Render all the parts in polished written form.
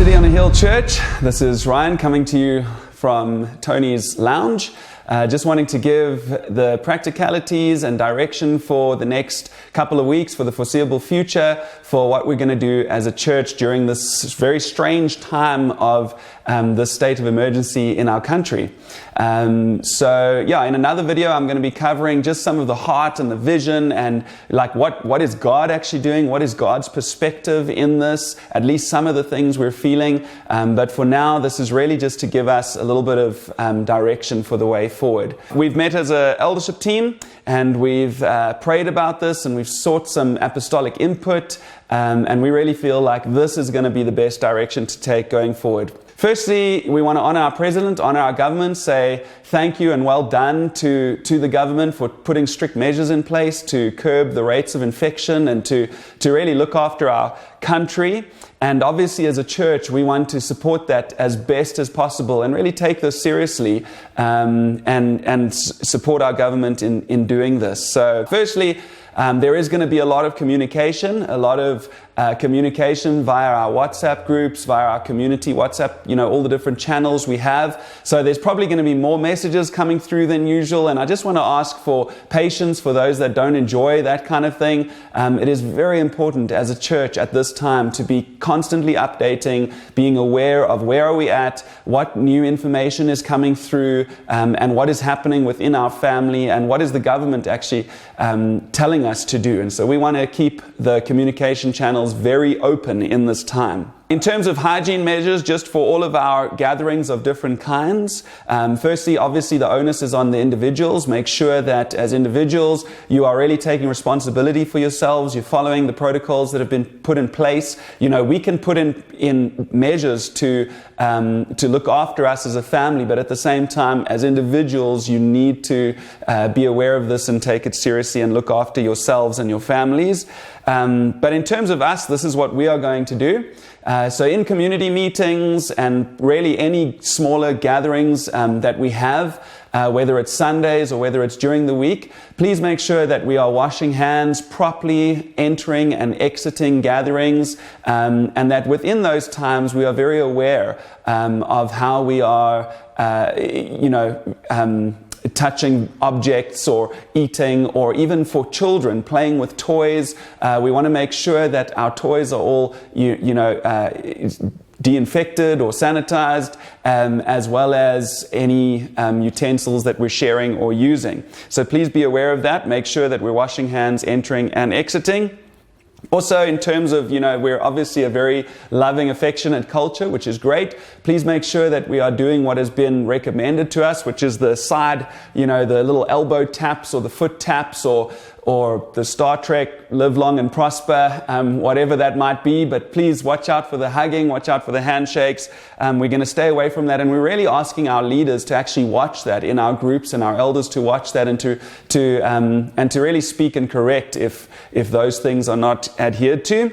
City on a Hill Church. This is Ryan coming to you from Tony's Lounge. Just wanting to give the practicalities and direction for the next couple of weeks, for the foreseeable future, for what we're going to do as a church during this very strange time of the state of emergency in our country. In another video I'm going to be covering just some of the heart and the vision and like what is God actually doing, what is God's perspective in this, at least some of the things we're feeling. But for now, this is really just to give us a little bit of direction for the way forward. We've met as an eldership team and we've prayed about this and we've sought some apostolic input and we really feel like this is going to be the best direction to take going forward. Firstly, we want to honor our president, honor our government, say thank you and well done to the government for putting strict measures in place to curb the rates of infection and to really look after our country. And obviously as a church, we want to support that as best as possible and really take this seriously and support our government in doing this. So firstly, there is going to be a lot of communication via our WhatsApp groups, via our community WhatsApp, all the different channels we have. So there's probably going to be more messages coming through than usual. And I just want to ask for patience for those that don't enjoy that kind of thing. It is very important as a church at this time to be constantly updating, being aware of where are we at, what new information is coming through, and what is happening within our family, and what is the government actually telling us to do. And so we want to keep the communication channels very open in this time. In terms of hygiene measures, just for all of our gatherings of different kinds, firstly, obviously the onus is on the individuals. Make sure that as individuals, you are really taking responsibility for yourselves. You're following the protocols that have been put in place. We can put in measures to look after us as a family, but at the same time, as individuals, you need to be aware of this and take it seriously and look after yourselves and your families. But in terms of us, this is what we are going to do. So in community meetings and really any smaller gatherings that we have, whether it's Sundays or whether it's during the week, please make sure that we are washing hands properly, entering and exiting gatherings, and that within those times we are very aware of how we are, touching objects or eating, or even for children playing with toys. We want to make sure that our toys are all de-infected or sanitized, as well as any utensils that we're sharing or using. So please be aware of that. Make sure that we're washing hands, entering and exiting. Also, in terms of, we're obviously a very loving, affectionate culture, which is great. Please make sure that we are doing what has been recommended to us, which is the side, the little elbow taps or the foot taps or the Star Trek, live long and prosper, whatever that might be. But please watch out for the hugging, watch out for the handshakes. We're going to stay away from that. And we're really asking our leaders to actually watch that in our groups and our elders to watch that and to really speak and correct if those things are not adhered to,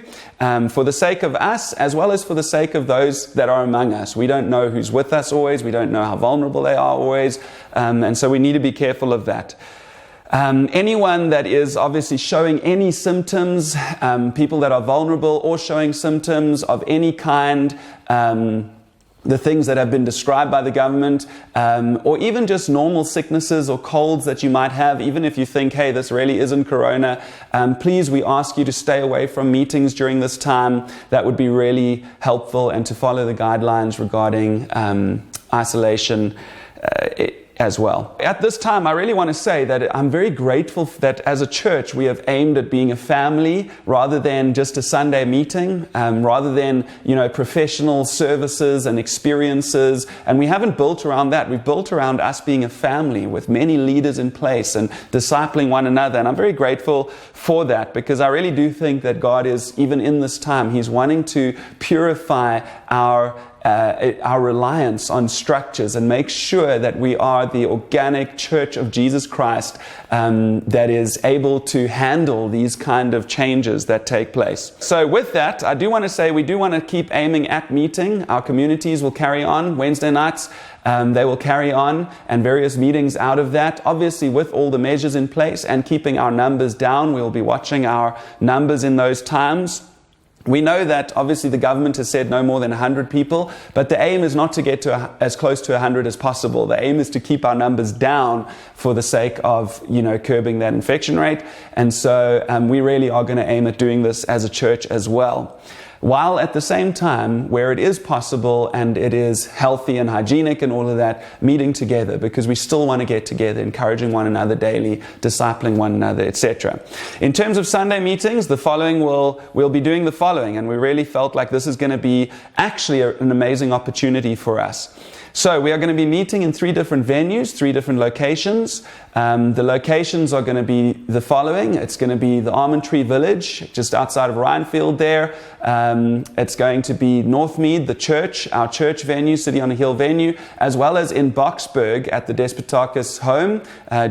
for the sake of us as well as for the sake of those that are among us. We don't know who's with us always. We don't know how vulnerable they are always. And so we need to be careful of that. Anyone that is obviously showing any symptoms, people that are vulnerable or showing symptoms of any kind, the things that have been described by the government, or even just normal sicknesses or colds that you might have, even if you think, hey, this really isn't corona, please, we ask you to stay away from meetings during this time. That would be really helpful, and to follow the guidelines regarding isolation as well. At this time, I really want to say that I'm very grateful that as a church we have aimed at being a family rather than just a Sunday meeting, rather than professional services and experiences. And we haven't built around that. We've built around us being a family with many leaders in place and discipling one another. And I'm very grateful for that, because I really do think that God is, even in this time, He's wanting to purify our reliance on structures and make sure that we are the organic church of Jesus Christ that is able to handle these kind of changes that take place. So with that, I do want to say we do want to keep aiming at meeting. Our communities will carry on Wednesday nights. They will carry on, and various meetings out of that, obviously with all the measures in place and keeping our numbers down. We will be watching our numbers in those times. We know that obviously the government has said no more than 100 people, but the aim is not to get to as close to 100 as possible. The aim is to keep our numbers down for the sake of, curbing that infection rate. And so we really are going to aim at doing this as a church as well, while at the same time, where it is possible and it is healthy and hygienic and all of that, meeting together, because we still want to get together, encouraging one another daily, discipling one another, etc. In terms of Sunday meetings, we'll be doing the following, and we really felt like this is going to be actually an amazing opportunity for us. So we are going to be meeting in 3 different venues, 3 different locations. The locations are going to be the following. It's going to be the Almond Tree Village, just outside of Ryanfield there. It's going to be Northmead, the church, our church venue, City on a Hill venue, as well as in Boksburg at the Despotakis home,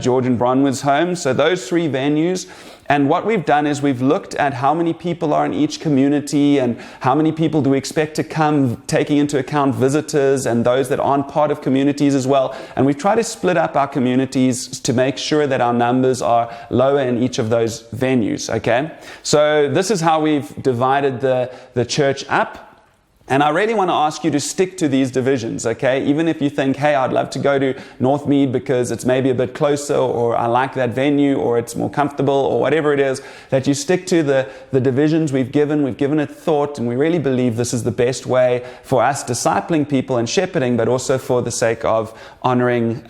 George and Bronwyn's home. So those 3 venues. And what we've done is we've looked at how many people are in each community and how many people do we expect to come, taking into account visitors and those that aren't part of communities as well. And we've tried to split up our communities to make sure that our numbers are lower in each of those venues, okay? So this is how we've divided the church up. And I really want to ask you to stick to these divisions, okay? Even if you think, hey, I'd love to go to Northmead because it's maybe a bit closer, or I like that venue, or it's more comfortable, or whatever it is, that you stick to the divisions we've given it thought, and we really believe this is the best way for us discipling people and shepherding, but also for the sake of honoring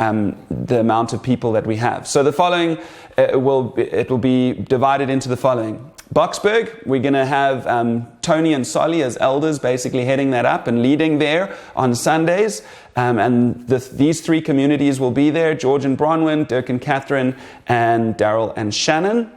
the amount of people that we have. So the following, it will be divided into the following. Boksburg, we're going to have Tony and Solly as elders basically heading that up and leading there on Sundays. And these 3 communities will be there: George and Bronwyn, Dirk and Catherine, and Daryl and Shannon.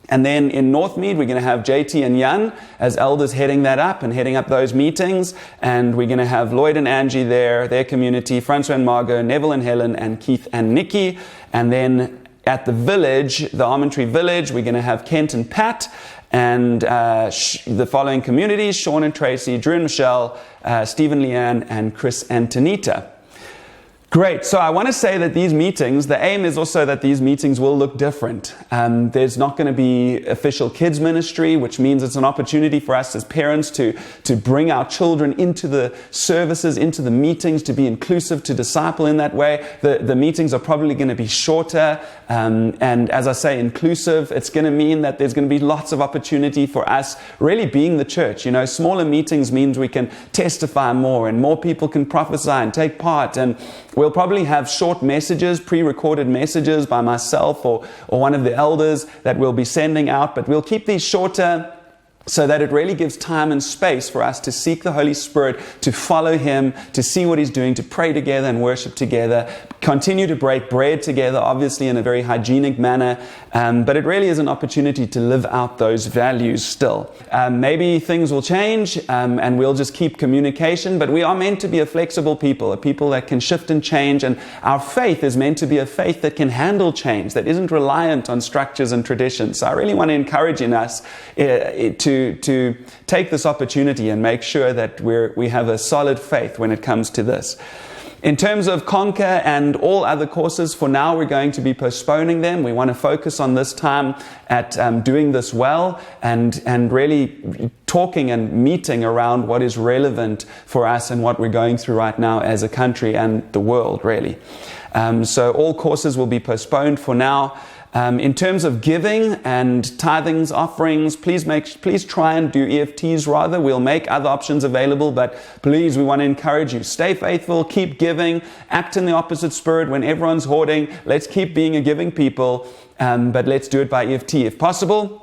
And then in Northmead, we're going to have JT and Jan as elders heading that up and heading up those meetings. And we're going to have Lloyd and Angie there, their community, Francois and Margot, Neville and Helen, and Keith and Nikki. And then at the village, the Almond Tree Village, we're going to have Kent and Pat, and the following communities: Sean and Tracy, Drew and Michelle, Stephen, Leanne, and Chris and Tanita. Great. So I want to say that these meetings, the aim is also that these meetings will look different. There's not going to be official kids ministry, which means it's an opportunity for us as parents to bring our children into the services, into the meetings, to be inclusive, to disciple in that way. The meetings are probably going to be shorter. And as I say, inclusive, it's going to mean that there's going to be lots of opportunity for us really being the church. Smaller meetings means we can testify more and more people can prophesy and take part. And we'll probably have short messages, pre-recorded messages by myself or one of the elders that we'll be sending out, but we'll keep these shorter so that it really gives time and space for us to seek the Holy Spirit, to follow Him, to see what He's doing, to pray together and worship together, continue to break bread together, obviously in a very hygienic manner, but it really is an opportunity to live out those values still. Maybe things will change and we'll just keep communication, but we are meant to be a flexible people, a people that can shift and change, and our faith is meant to be a faith that can handle change, that isn't reliant on structures and traditions. So I really want to encourage in us to take this opportunity and make sure that we have a solid faith when it comes to this. In terms of Conquer and all other courses, for now we're going to be postponing them. We want to focus on this time at doing this well and really talking and meeting around what is relevant for us and what we're going through right now as a country and the world, really. So all courses will be postponed for now. In terms of giving and tithings, offerings, please try and do EFTs rather. We'll make other options available, but please, we want to encourage you. Stay faithful, keep giving, act in the opposite spirit when everyone's hoarding. Let's keep being a giving people, but let's do it by EFT if possible.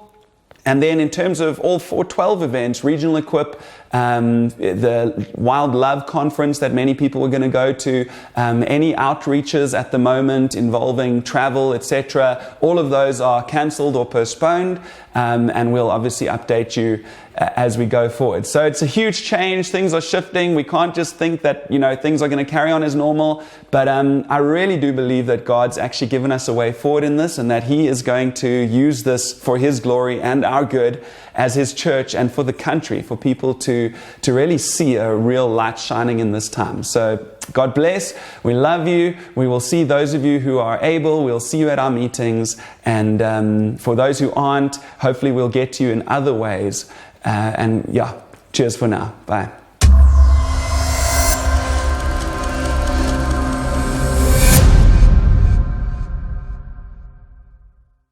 And then in terms of all 412 events, Regional Equip, the Wild Love Conference that many people are going to go to, any outreaches at the moment involving travel, etc., all of those are cancelled or postponed, and we'll obviously update you as we go forward. So it's a huge change. Things are shifting. We can't just think that, things are going to carry on as normal. But I really do believe that God's actually given us a way forward in this, and that He is going to use this for His glory and our good as His church and for the country, for people to really see a real light shining in this time. So God bless. We love you. We will see those of you who are able. We'll see you at our meetings. And for those who aren't, hopefully we'll get to you in other ways. And yeah, cheers for now. Bye.